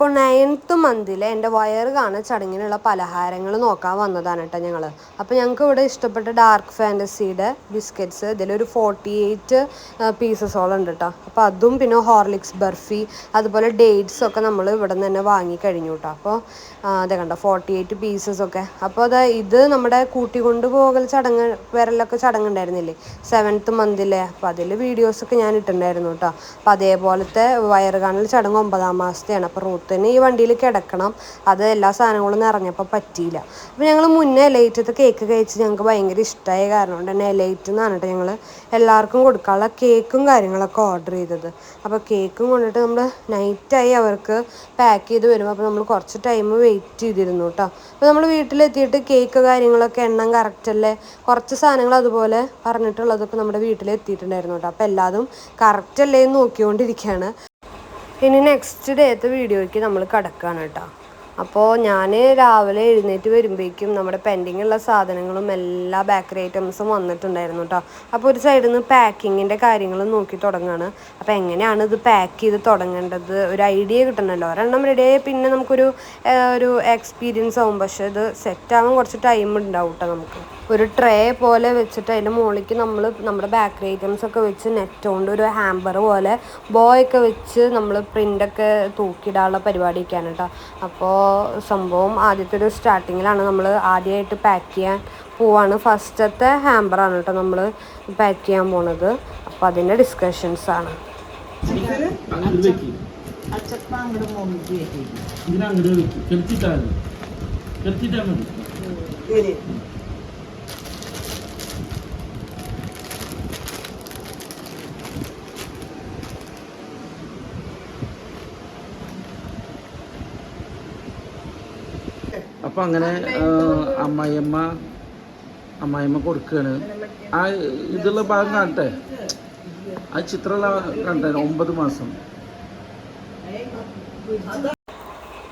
അപ്പോൾ 9th മന്തിലെ എൻ്റെ വയറ് കാണുന്ന ചടങ്ങിനുള്ള പലഹാരങ്ങൾ നോക്കാൻ വന്നതാണ് കേട്ടോ ഞങ്ങൾ. അപ്പോൾ ഞങ്ങൾക്ക് ഇവിടെ ഇഷ്ടപ്പെട്ട ഡാർക്ക് ഫാൻറ്റസിയുടെ ബിസ്ക്കറ്റ്സ് ഇതിലൊരു 48 പീസസോളം ഉണ്ട് കേട്ടോ. അപ്പോൾ അതും പിന്നെ ഹോർലിക്സ് ബർഫി അതുപോലെ ഡേറ്റ്സ് ഒക്കെ നമ്മൾ ഇവിടെ നിന്ന് തന്നെ വാങ്ങിക്കഴിഞ്ഞു കേട്ടോ. അപ്പോൾ അതെ കണ്ടോ 48 പീസസൊക്കെ. അപ്പോൾ ഇത് നമ്മുടെ കൂട്ടിക്കൊണ്ട് പോകൽ ചടങ്ങ് വരലൊക്കെ ചടങ്ങുണ്ടായിരുന്നില്ലേ 7th മന്തിലെ. അപ്പോൾ അതിൽ വീഡിയോസൊക്കെ ഞാൻ ഇട്ടിട്ടുണ്ടായിരുന്നു കേട്ടോ. അപ്പോൾ അതേപോലത്തെ വയറ് കാണൽ ചടങ്ങ് 9ാം മാസത്തെയാണ്. അപ്പോൾ റൂത്തിന് ഈ വണ്ടിയിൽ കിടക്കണം, അത് എല്ലാ സാധനങ്ങളും നിറഞ്ഞപ്പോൾ പറ്റിയില്ല. അപ്പോൾ ഞങ്ങൾ മുന്നേ എലൈറ്റത്തെ കേക്ക് കഴിച്ച് ഞങ്ങൾക്ക് ഭയങ്കര ഇഷ്ടമായ കാരണം കൊണ്ട് തന്നെ എലൈറ്റ് എന്നാണ് കേട്ടോ ഞങ്ങൾ എല്ലാവർക്കും കൊടുക്കാനുള്ള കേക്കും കാര്യങ്ങളൊക്കെ ഓർഡർ ചെയ്തത്. അപ്പോൾ കേക്കും കൊണ്ടിട്ട് നമ്മൾ നൈറ്റായി അവർക്ക് പാക്ക് ചെയ്ത് വരും. അപ്പോൾ നമ്മൾ കുറച്ച് ടൈം വെയിറ്റ് ചെയ്തിരുന്നു കേട്ടോ. അപ്പോൾ നമ്മൾ വീട്ടിലെത്തിയിട്ട് കേക്ക് കാര്യങ്ങളൊക്കെ എണ്ണം കറക്റ്റല്ലേ, കുറച്ച് സാധനങ്ങൾ അതുപോലെ പറഞ്ഞിട്ടുള്ളതൊക്കെ നമ്മുടെ വീട്ടിലെത്തിയിട്ടുണ്ടായിരുന്നു കേട്ടോ. അപ്പോൾ എല്ലാതും കറക്റ്റല്ലേ എന്ന് നോക്കിക്കൊണ്ടിരിക്കുകയാണ്. ഇനി നെക്സ്റ്റ് ഡേത്തെ വീഡിയോയ്ക്ക് നമ്മൾ കിടക്കുകയാണ് കേട്ടോ. അപ്പോൾ ഞാൻ രാവിലെ എഴുന്നേറ്റ് വരുമ്പോഴേക്കും നമ്മുടെ പെൻഡിങ് ഉള്ള സാധനങ്ങളും എല്ലാ ബേക്കറി ഐറ്റംസും വന്നിട്ടുണ്ടായിരുന്നു കേട്ടോ. അപ്പോൾ ഒരു സൈഡിൽ നിന്ന് പാക്കിങ്ങിൻ്റെ കാര്യങ്ങൾ നോക്കി തുടങ്ങുകയാണ്. അപ്പോൾ എങ്ങനെയാണ് ഇത് പാക്ക് ചെയ്ത് തുടങ്ങേണ്ടത് ഒരു ഐഡിയ കിട്ടണമല്ലോ. ഒരെണ്ണം റെഡിയായി പിന്നെ നമുക്കൊരു എക്സ്പീരിയൻസ് ആവും. പക്ഷേ ഇത് സെറ്റാവാൻ കുറച്ച് ടൈം ഉണ്ടാവും കേട്ടോ. നമുക്ക് ഒരു ട്രേ പോലെ വെച്ചിട്ട് അതിൻ്റെ മുകളിലേക്ക് നമ്മൾ നമ്മുടെ ബേക്കറി ഐറ്റംസൊക്കെ വെച്ച് നെറ്റ് കൊണ്ട് ഒരു ഹാമ്പർ പോലെ ബോയൊക്കെ വെച്ച് നമ്മൾ പ്രിൻ്റൊക്കെ തൂക്കിയിടാനുള്ള പരിപാടിയൊക്കെയാണ് കേട്ടോ. അപ്പോൾ സംഭവം ആദ്യത്തെ ഒരു സ്റ്റാർട്ടിങ്ങിലാണ് നമ്മൾ ആദ്യമായിട്ട് പാക്ക് ചെയ്യാൻ പോവാണ്. ഫസ്റ്റത്തെ ഹാമ്പറാണ് കേട്ടോ നമ്മൾ പാക്ക് ചെയ്യാൻ പോണത്. അപ്പോൾ അതിൻ്റെ ഡിസ്കഷൻസാണ്. അപ്പം അങ്ങനെ അമ്മായിയമ്മ കൊടുക്കുകയാണ്. ആ ഇതുള്ള ഭാഗം കാണട്ടെ, ആ ചിത്രമുള്ള കണ്ടേ 9 മാസം.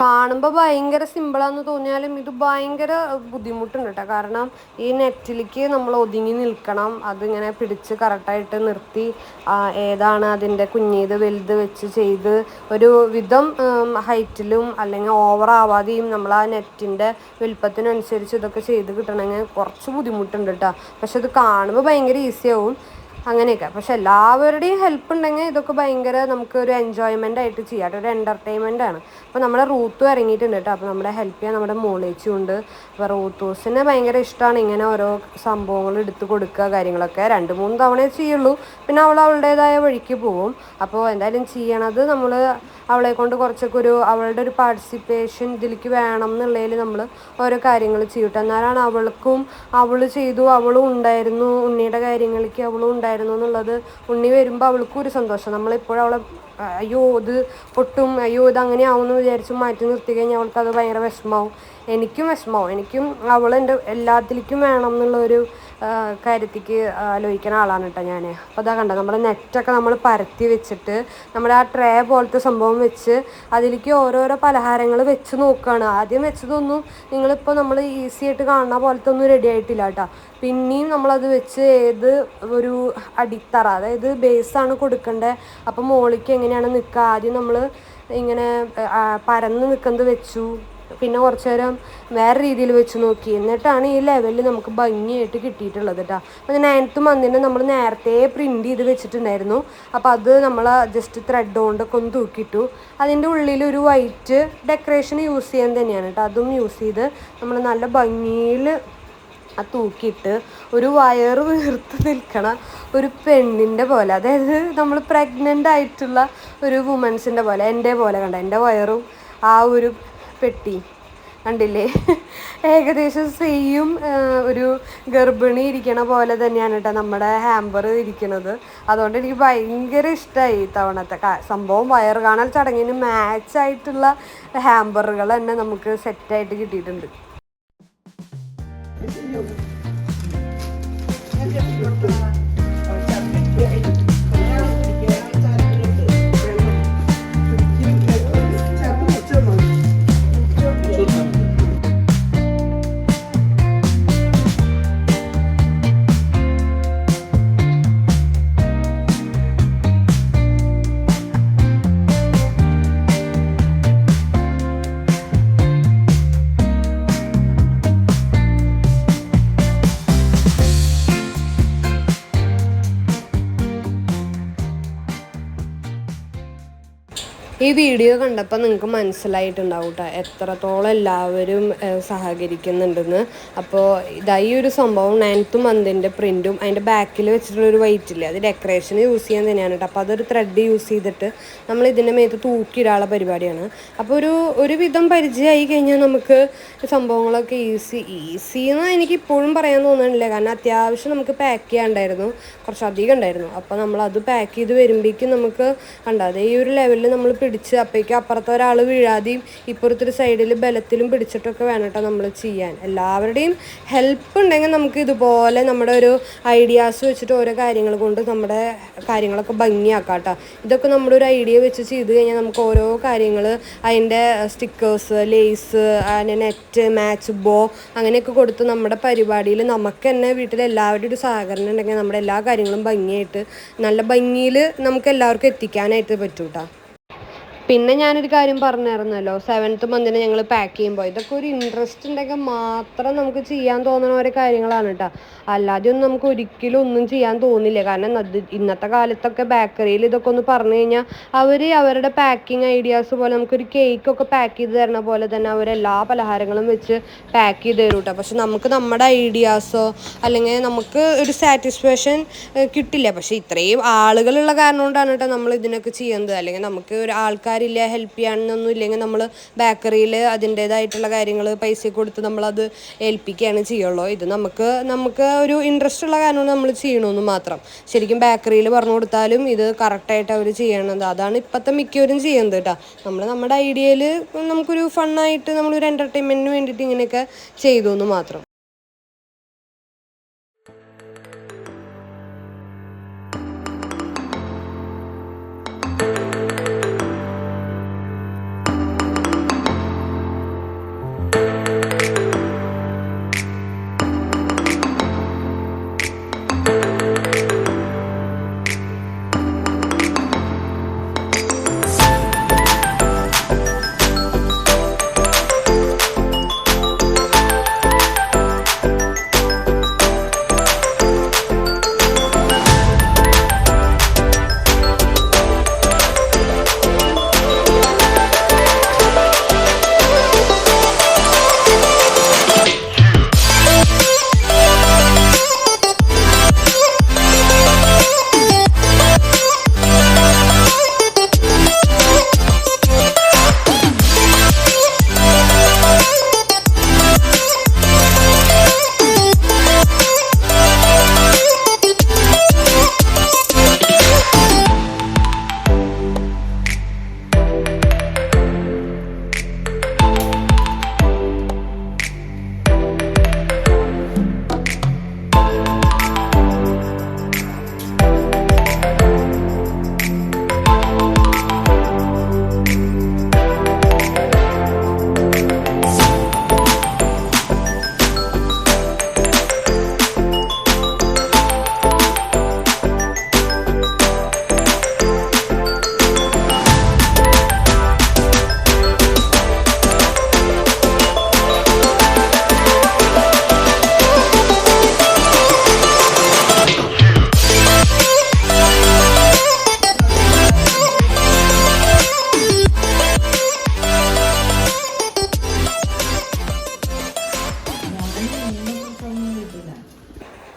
കാണുമ്പോൾ ഭയങ്കര സിമ്പിളാന്ന് തോന്നിയാലും ഇത് ഭയങ്കര ബുദ്ധിമുട്ടുണ്ട് കേട്ടോ. കാരണം ഈ നെറ്റിലേക്ക് നമ്മൾ ഒതുങ്ങി നിൽക്കണം, അതിങ്ങനെ പിടിച്ച് കറക്റ്റായിട്ട് നിർത്തി ഏതാണ് അതിൻ്റെ കുഞ്ഞീത് വലുത് വെച്ച് ചെയ്ത് ഒരു വിധം ഹൈറ്റിലും അല്ലെങ്കിൽ ഓവർ ആവാതെയും നമ്മൾ ആ നെറ്റിൻ്റെ വലുപ്പത്തിനനുസരിച്ച് ഇതൊക്കെ ചെയ്ത് കിട്ടണമെങ്കിൽ കുറച്ച് ബുദ്ധിമുട്ടുണ്ട് കേട്ടോ. പക്ഷെ ഇത് കാണുമ്പോൾ ഭയങ്കര ഈസിയാവും അങ്ങനെയൊക്കെ. പക്ഷെ എല്ലാവരുടെയും ഹെൽപ്പ് ഉണ്ടെങ്കിൽ ഇതൊക്കെ ഭയങ്കര നമുക്കൊരു എൻജോയ്മെൻ്റ് ആയിട്ട് ചെയ്യാം, ഒരു എൻ്റർടൈൻമെൻ്റ് ആണ്. അപ്പോൾ നമ്മുടെ റൂത്തും ഇറങ്ങിയിട്ടുണ്ട് കേട്ടോ. അപ്പോൾ നമ്മളെ ഹെൽപ്പ് ചെയ്യാൻ നമ്മുടെ മോളേച്ചുണ്ട്. അപ്പോൾ റൂത്തൂസിന് ഭയങ്കര ഇഷ്ടമാണ് ഇങ്ങനെ ഓരോ സംഭവങ്ങൾ എടുത്ത് കൊടുക്കുക കാര്യങ്ങളൊക്കെ. 2-3 തവണയേ ചെയ്യുള്ളൂ, പിന്നെ അവൾ അവളുടേതായ വഴിക്ക് പോവും. അപ്പോൾ എന്തായാലും ചെയ്യണത് നമ്മൾ അവളെ കൊണ്ട് കുറച്ചൊക്കെ അവളുടെ ഒരു പാർട്ടിസിപ്പേഷൻ ഇതിലേക്ക് വേണം എന്നുള്ളതിൽ നമ്മൾ ഓരോ കാര്യങ്ങൾ ചെയ്യട്ടെ. എന്നാലാണ് അവൾക്കും അവൾ ചെയ്തു, അവളും ഉണ്ടായിരുന്നു, ഉണ്ണിയുടെ കാര്യങ്ങൾക്ക് അവളും ഉണ്ടായിരുന്നു എന്നുള്ളത് ഉണ്ണി വരുമ്പോൾ അവൾക്കും ഒരു സന്തോഷം. നമ്മളിപ്പോഴും അവളെ അയ്യോ ഇത് പൊട്ടും, അയ്യോ ഇത് അങ്ങനെ ആവുമെന്ന് വിചാരിച്ച് മാറ്റി നിർത്തി കഴിഞ്ഞാൽ അവൾക്കത് ഭയങ്കര വിഷമാവും. എനിക്കും വിഷമാവും. എനിക്കും അവളെൻ്റെ എല്ലാത്തിലേക്കും വേണം എന്നുള്ളൊരു കാര്യത്തേക്ക് ആലോചിക്കുന്ന ആളാണ് കേട്ടോ ഞാൻ. അപ്പോൾ അതാ കണ്ടോ നമ്മുടെ നെറ്റൊക്കെ നമ്മൾ പരത്തി വെച്ചിട്ട് നമ്മുടെ ആ ട്രേ പോലത്തെ സംഭവം വെച്ച് അതിലേക്ക് ഓരോരോ പലഹാരങ്ങൾ വെച്ച് നോക്കുകയാണ്. ആദ്യം വെച്ചതൊന്നും നിങ്ങളിപ്പോൾ നമ്മൾ ഈസി ആയിട്ട് കാണുന്ന പോലത്തെ ഒന്നും റെഡി ആയിട്ടില്ല കേട്ടോ. പിന്നെയും നമ്മളത് വെച്ച് ഏത് ഒരു അടിത്തറ, അതായത് ബേസാണ് കൊടുക്കേണ്ടത്. അപ്പോൾ മോളിക്ക് എങ്ങനെയാണ് നിൽക്കുക, ആദ്യം നമ്മൾ ഇങ്ങനെ പരന്ന് നിൽക്കുന്നത് വെച്ചു, പിന്നെ കുറച്ച് നേരം വേറെ രീതിയിൽ വെച്ച് നോക്കി, എന്നിട്ടാണ് ഈ ലെവലിൽ നമുക്ക് ഭംഗിയായിട്ട് കിട്ടിയിട്ടുള്ളത് കേട്ടോ. അപ്പോൾ 9th മന്തിന് നമ്മൾ നേരത്തെ പ്രിൻ്റ് ചെയ്ത് വെച്ചിട്ടുണ്ടായിരുന്നു. അപ്പോൾ അത് നമ്മൾ ജസ്റ്റ് ത്രെഡ് കൊണ്ടൊക്കെ ഒന്ന് തൂക്കിയിട്ടു. അതിൻ്റെ ഉള്ളിൽ ഒരു വൈറ്റ് ഡെക്കറേഷൻ യൂസ് ചെയ്യാൻ തന്നെയാണ് കേട്ടോ. അതും യൂസ് ചെയ്ത് നമ്മൾ നല്ല ഭംഗിയിൽ തൂക്കിയിട്ട് ഒരു വയറ് വീർത്ത് നിൽക്കണ ഒരു പെണ്ണിൻ്റെ പോലെ, അതായത് നമ്മൾ പ്രഗ്നൻ്റ് ആയിട്ടുള്ള ഒരു വുമൻസിൻ്റെ പോലെ, എൻ്റെ പോലെ കണ്ട എൻ്റെ വയറും ആ ഒരു പെട്ടി കണ്ടില്ലേ, ഏകദേശം സെയിം ഒരു ഗർഭിണി ഇരിക്കണ പോലെ തന്നെയാണ് കേട്ടോ നമ്മുടെ ഹാമ്പർ ഇരിക്കുന്നത്. അതുകൊണ്ട് എനിക്ക് ഭയങ്കര ഇഷ്ടമായി ഇത്തവണത്തെ സംഭവം. വയറ് കാണൽ ചടങ്ങിന് മാച്ചായിട്ടുള്ള ഹാമ്പറുകൾ തന്നെ നമുക്ക് സെറ്റായിട്ട് കിട്ടിയിട്ടുണ്ട്. ഈ വീഡിയോ കണ്ടപ്പോൾ നിങ്ങൾക്ക് മനസ്സിലായിട്ടുണ്ടാവും കേട്ടോ എത്രത്തോളം എല്ലാവരും സഹകരിക്കുന്നുണ്ടെന്ന്. അപ്പോൾ ഈ ഒരു സംഭവം 9th മന്തിൻ്റെ പ്രിൻറ്റും അതിൻ്റെ ബാക്കിൽ വെച്ചിട്ടുള്ളൊരു വെയിറ്റ് ഇല്ലേ, അത് ഡെക്കറേഷന് യൂസ് ചെയ്യാൻ തന്നെയാണ് കേട്ടോ. അപ്പോൾ അതൊരു ത്രെഡ് യൂസ് ചെയ്തിട്ട് നമ്മൾ ഇതിൻ്റെ മേത്ത് തൂക്കിയിടാനുള്ള പരിപാടിയാണ്. അപ്പോൾ ഒരു വിധം പരിചയമായി കഴിഞ്ഞാൽ നമുക്ക് സംഭവങ്ങളൊക്കെ ഈസി എന്ന് എനിക്ക് ഇപ്പോഴും പറയാൻ തോന്നുന്നില്ല. കാരണം അത്യാവശ്യം നമുക്ക് പാക്ക് ചെയ്യാണ്ടായിരുന്നു, കുറച്ചധികം ഉണ്ടായിരുന്നു. അപ്പോൾ നമ്മളത് പാക്ക് ചെയ്ത് വരുമ്പോഴേക്കും നമുക്ക് കണ്ടാതെ ഈ ഒരു ലെവലിൽ നമ്മൾ പിടിച്ച് അപ്പോഴേക്കും അപ്പുറത്തെ ഒരാൾ വീഴാതെയും ഇപ്പുറത്തൊരു സൈഡിൽ ബലത്തിലും പിടിച്ചിട്ടൊക്കെ വേണം കേട്ടോ നമ്മൾ ചെയ്യാൻ. എല്ലാവരുടെയും ഹെൽപ്പ് ഉണ്ടെങ്കിൽ നമുക്ക് ഇതുപോലെ നമ്മുടെ ഒരു ഐഡിയാസ് വെച്ചിട്ട് ഓരോ കാര്യങ്ങൾ കൊണ്ട് നമ്മുടെ കാര്യങ്ങളൊക്കെ ഭംഗിയാക്കാം കേട്ടോ. ഇതൊക്കെ നമ്മുടെ ഒരു ഐഡിയ വെച്ച് ചെയ്ത് കഴിഞ്ഞാൽ നമുക്ക് ഓരോ കാര്യങ്ങൾ അതിൻ്റെ സ്റ്റിക്കേഴ്സ്, ലേസ്, അതിൻ്റെ നെറ്റ്, മാച്ച് ബോ അങ്ങനെയൊക്കെ കൊടുത്ത് നമ്മുടെ പരിപാടിയിൽ നമുക്ക് തന്നെ വീട്ടിൽ എല്ലാവരുടെയും ഒരു സഹകരണം ഉണ്ടെങ്കിൽ നമ്മുടെ എല്ലാ കാര്യങ്ങളും ഭംഗിയായിട്ട് നല്ല ഭംഗിയിൽ നമുക്ക് എല്ലാവർക്കും എത്തിക്കാനായിട്ട് പറ്റും കേട്ടോ. പിന്നെ ഞാനൊരു കാര്യം പറഞ്ഞിരുന്നല്ലോ, 7th മന്തിന് ഞങ്ങൾ പാക്ക് ചെയ്യുമ്പോൾ ഇതൊക്കെ ഒരു ഇൻട്രസ്റ്റ് ഉണ്ടെങ്കിൽ മാത്രം നമുക്ക് ചെയ്യാൻ തോന്നുന്ന ഓരോ കാര്യങ്ങളാണ് കേട്ടോ. അല്ലാതെ ഒന്നും നമുക്ക് ഒരിക്കലും ഒന്നും ചെയ്യാൻ തോന്നില്ല. കാരണം ഇന്നത്തെ കാലത്തൊക്കെ ബേക്കറിയിൽ ഇതൊക്കെ ഒന്ന് പറഞ്ഞു കഴിഞ്ഞാൽ അവർ അവരുടെ പാക്കിങ് ഐഡിയാസ് പോലെ നമുക്കൊരു കേക്കൊക്കെ പാക്ക് ചെയ്ത് തരുന്ന പോലെ തന്നെ അവരെല്ലാ പലഹാരങ്ങളും വെച്ച് പാക്ക് ചെയ്ത് തരും കേട്ടോ. പക്ഷെ നമുക്ക് നമ്മുടെ ഐഡിയാസോ അല്ലെങ്കിൽ നമുക്ക് ഒരു സാറ്റിസ്ഫാക്ഷൻ കിട്ടില്ല. പക്ഷെ ഇത്രയും ആളുകളുള്ള കാരണം കൊണ്ടാണ് കേട്ടോ നമ്മൾ ഇതിനൊക്കെ ചെയ്യുന്നത്. അല്ലെങ്കിൽ നമുക്ക് ഒരു ആൾക്കാരില്ല ഹെൽപ്പ് ചെയ്യാനൊന്നും ഇല്ലെങ്കിൽ നമ്മൾ ബേക്കറിയിൽ അതിൻ്റേതായിട്ടുള്ള കാര്യങ്ങൾ പൈസ കൊടുത്ത് നമ്മളത് ഏൽപ്പിക്കുകയാണ് ചെയ്യുള്ളൂ. ഇത് നമുക്ക് ഒരു ഇൻട്രസ്റ്റ് ഉള്ള കാരണമാണ് നമ്മൾ ചെയ്യണമെന്ന് മാത്രം. ശരിക്കും ബേക്കറിയിൽ പറഞ്ഞു കൊടുത്താലും ഇത് കറക്റ്റായിട്ട് അവർ ചെയ്യണത്. അതാണ് ഇപ്പോഴത്തെ മിക്കവരും ചെയ്യുന്നത് കേട്ടോ. നമ്മുടെ ഐഡിയയിൽ നമുക്കൊരു ഫണ്ണായിട്ട് നമ്മളൊരു എൻ്റർടൈൻമെൻറ്റിന് വേണ്ടിയിട്ട് ഇങ്ങനെയൊക്കെ ചെയ്തു എന്ന് മാത്രം.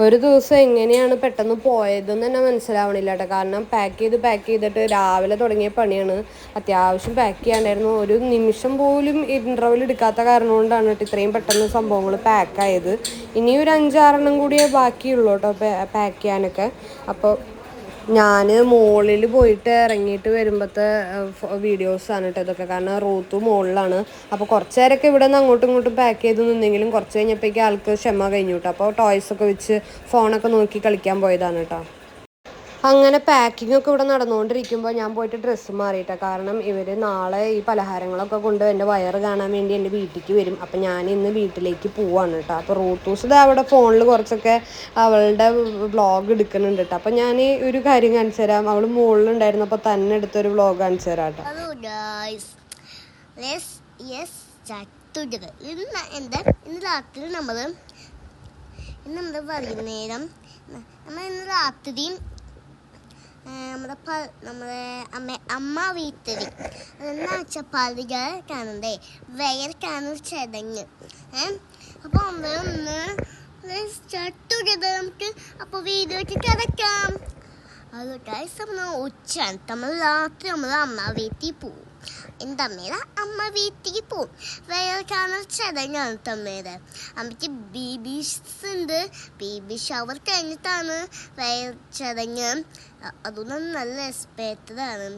ഒരു ദിവസം എങ്ങനെയാണ് പെട്ടെന്ന് പോയതെന്ന് തന്നെ മനസ്സിലാവണില്ല കേട്ടോ. കാരണം പാക്ക് ചെയ്തിട്ട് രാവിലെ തുടങ്ങിയ പണിയാണ്. അത്യാവശ്യം പാക്ക് ചെയ്യാണ്ടായിരുന്നു. ഒരു നിമിഷം പോലും ഇൻ്റർവെൽ എടുക്കാത്ത കാരണം കൊണ്ടാണ് കേട്ടോ ഇത്രയും പെട്ടെന്ന് സംഭവങ്ങൾ പാക്കായത്. ഇനി ഒരു 5-6 കൂടിയേ ബാക്കിയുള്ളൂ കേട്ടോ പാക്ക് ചെയ്യാനൊക്കെ. അപ്പോൾ ഞാൻ മുകളിൽ പോയിട്ട് ഇറങ്ങിയിട്ട് വരുമ്പോഴത്തെ വീഡിയോസാണ് കേട്ടോ ഇതൊക്കെ. കാരണം റൂത്ത് മുകളിലാണ്. അപ്പോൾ കുറച്ച് നേരമൊക്കെ ഇവിടെ നിന്ന് അങ്ങോട്ടും ഇങ്ങോട്ടും പാക്ക് ചെയ്ത് നിന്നെങ്കിലും കുറച്ച് കഴിഞ്ഞപ്പോഴേക്കും ആൾക്ക് ക്ഷമ കഴിഞ്ഞു കേട്ടോ. അപ്പോൾ ടോയ്സൊക്കെ വെച്ച് ഫോണൊക്കെ നോക്കി കളിക്കാൻ പോയതാണ് കേട്ടോ. അങ്ങനെ പാക്കിംഗ് ഒക്കെ ഇവിടെ നടന്നുകൊണ്ടിരിക്കുമ്പോൾ ഞാൻ പോയിട്ട് ഡ്രസ്സ് മാറിയിട്ടാണ്. കാരണം ഇവർ നാളെ ഈ പലഹാരങ്ങളൊക്കെ കൊണ്ട് എൻ്റെ വയറ് കാണാൻ വേണ്ടി എൻ്റെ വീട്ടിലേക്ക് വരും. അപ്പം ഞാൻ ഇന്ന് വീട്ടിലേക്ക് പോവാണ് കേട്ടോ. അപ്പോൾ റൂത്തൂസ് ഇത് അവിടെ ഫോണിൽ കുറച്ചൊക്കെ അവളുടെ വ്ളോഗ് എടുക്കുന്നുണ്ട് കേട്ടോ. അപ്പം ഞാൻ ഒരു കാര്യം കാണിച്ചു തരാം. അവൾ മുകളിലുണ്ടായിരുന്നപ്പോൾ തന്നെ എടുത്തൊരു വ്ളോഗ് കാണിച്ചു തരാം കേട്ടോ. ഇന്ന് രാത്രി നമ്മുടെ അമ്മ വീട്ടിൽ അതെന്നാ വെച്ചാൽ പല്ലുകൾ കാണണ്ടേ വേർക്കാണ് ചതഞ്ഞ് അപ്പോൾ ഒന്ന് സ്റ്റാർട്ട് നമുക്ക് അപ്പോൾ വീഡിയോയ്ക്ക് കിടക്കാം. അത് ഗൈസ് നമ്മൾ ഉച്ചയാണ് നമ്മൾ രാത്രി നമ്മൾ അമ്മ വീട്ടിൽ പോവും. എൻ്റെ അമ്മയുടെ അമ്മ വീട്ടിൽ പോവും. വേർക്കാണ് ചതഞ്ഞാണ് അമ്മയുടെ അമ്മയ്ക്ക് ബേബീസ് ഉണ്ട്. ബേബി ഷവർ കഴിഞ്ഞിട്ടാണ് വേർ ചതഞ്ഞ്. അതൊന്നും നല്ല എക്സ്പെക്റ്റഡാണ്.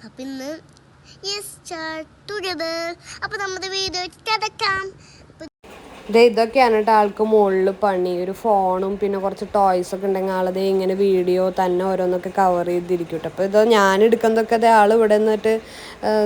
അപ്പം ഇന്ന് അപ്പോൾ നമ്മുടെ വീഡിയോ കിടക്കാം. ഇതൊക്കെയാണ് കേട്ടോ ആൾക്ക് മുകളിൽ പണി. ഒരു ഫോണും പിന്നെ കുറച്ച് ടോയ്സൊക്കെ ഉണ്ടെങ്കിൽ ആളത് ഇങ്ങനെ വീഡിയോ തന്നെ ഓരോന്നൊക്കെ കവർ ചെയ്തിരിക്കും കേട്ടോ. അപ്പോൾ ഇത് ഞാൻ എടുക്കുന്നതൊക്കെ അതേ ആൾ ഇവിടെ നിന്നിട്ട്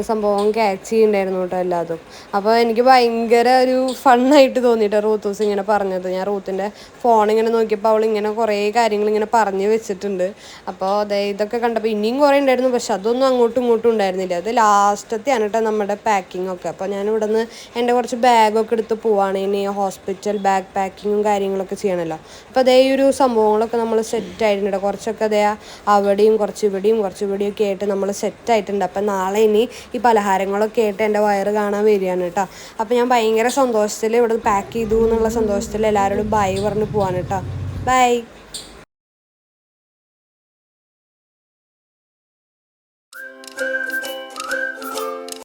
സംഭവം ക്യാച്ച് ചെയ്യുന്നുണ്ടായിരുന്നു കേട്ടോ എല്ലാതും. അപ്പോൾ എനിക്ക് ഭയങ്കര ഒരു ഫണ്ണായിട്ട് തോന്നിയിട്ട് റൂത്തൂസ് ഇങ്ങനെ പറഞ്ഞത്. ഞാൻ റൂത്തിൻ്റെ ഫോൺ ഇങ്ങനെ നോക്കിയപ്പോൾ അവൾ ഇങ്ങനെ കുറേ കാര്യങ്ങൾ ഇങ്ങനെ പറഞ്ഞു വെച്ചിട്ടുണ്ട്. അപ്പോൾ അതെ ഇതൊക്കെ കണ്ടപ്പോൾ ഇനിയും കുറേ ഉണ്ടായിരുന്നു, പക്ഷെ അതൊന്നും അങ്ങോട്ടും ഇങ്ങോട്ടും ഉണ്ടായിരുന്നില്ല. അത് ലാസ്റ്റത്തെയാണ് കേട്ടോ നമ്മുടെ പാക്കിംഗ് ഒക്കെ. അപ്പോൾ ഞാൻ ഇവിടെ നിന്ന് എൻ്റെ കുറച്ച് ബാഗൊക്കെ എടുത്ത് പോവാണ്. ഇനി ഹോസ്പിറ്റൽ ബാഗ് പാക്കിങ്ങും കാര്യങ്ങളൊക്കെ ചെയ്യണമല്ലോ. അപ്പോൾ അതേ ഒരു സംഭവങ്ങളൊക്കെ നമ്മൾ സെറ്റായിട്ടുണ്ട്. കുറച്ചൊക്കെ അതേ അവിടെയും കുറച്ച് ഇവിടെയും ഒക്കെ ആയിട്ട് നമ്മൾ സെറ്റായിട്ടുണ്ട്. അപ്പം നാളെ ഇനി ഈ പലഹാരങ്ങളൊക്കെ ആയിട്ട് എൻ്റെ വയറ് കാണാൻ വരികയാണ് കേട്ടോ. അപ്പോൾ ഞാൻ ഭയങ്കര സന്തോഷത്തിൽ ഇവിടെ പാക്ക് ചെയ്തു എന്നുള്ള സന്തോഷത്തിൽ എല്ലാവരോടും ബൈ പറഞ്ഞ് പോവാണ് കേട്ടോ. ബൈ.